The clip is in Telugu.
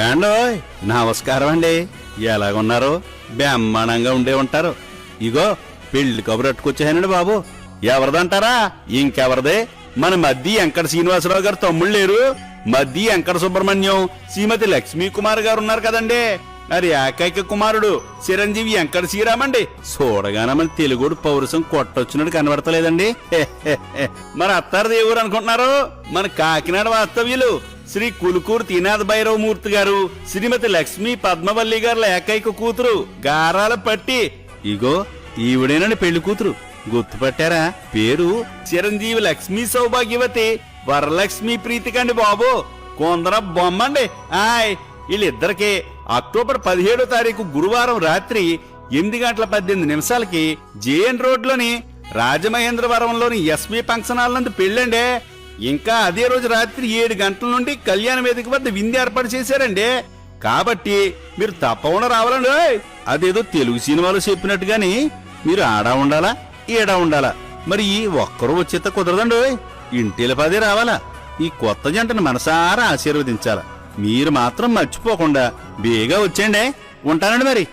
ఏండోయ్ నమస్కారం అండి. ఎలాగున్నారు? బ్రహ్మాండంగా ఉండే ఉంటారు. ఇగో పెళ్లి కబురు అట్టుకొచ్చానండి బాబు. ఎవరిదంటారా? ఇంకెవరిదే? మన మద్ది వెంకట శ్రీనివాసరావు గారు తమ్ముళ్ళు లేరు? మద్ది వెంకట సుబ్రహ్మణ్యం, శ్రీమతి లక్ష్మీ కుమార్ గారు ఉన్నారు కదండి. మరి ఏకైక కుమారుడు చిరంజీవి వెంకట శ్రీరామండి. చూడగానే మన తెలుగుడు పౌరుషం కొట్టొచ్చినట్టు కనబడతలేదండి. మరి అత్తారు ఎవరు అనుకుంటున్నారు? మన కాకినాడ వాస్తవ్యులు శ్రీ కులుకూరు త్రినాథ భైరవమూర్తి గారు, శ్రీమతి లక్ష్మీ పద్మవల్లి గారుల ఏకైక కూతురు గారాల పట్టి. ఇగో ఈవిడేనండి పెళ్లి కూతురు. గుర్తుపట్టారా? పేరు చిరంజీవి లక్ష్మీ సౌభాగ్యవతి వరలక్ష్మి ప్రీతికండి బాబు. కొందర బొమ్మండి. వీళ్ళిద్దరికి అక్టోబర్ 17వ తారీఖు గురువారం రాత్రి 8:18 జేఎన్ రోడ్లోని రాజమహేంద్రవరంలోని ఎస్వి ఫంక్షన్ హాల్ నందు పెళ్ళండి. ఇంకా అదే రోజు రాత్రి 7 గంటల నుండి కళ్యాణ వేదిక వద్ద విందు ఏర్పాటు చేశారండి. కాబట్టి మీరు తప్పకుండా రావాలండి. అదేదో తెలుగు సినిమాలో చెప్పినట్టుగాని మీరు ఆడా ఉండాలా ఈడా ఉండాలా. మరి ఒక్కరు వచ్చేత కుదరదండి. ఇంటిల పదే రావాలా. ఈ కొత్త జంటను మనసారా ఆశీర్వదించాలా. మీరు మాత్రం మర్చిపోకుండా బేగా వచ్చేయండి. ఉంటానండి మరి.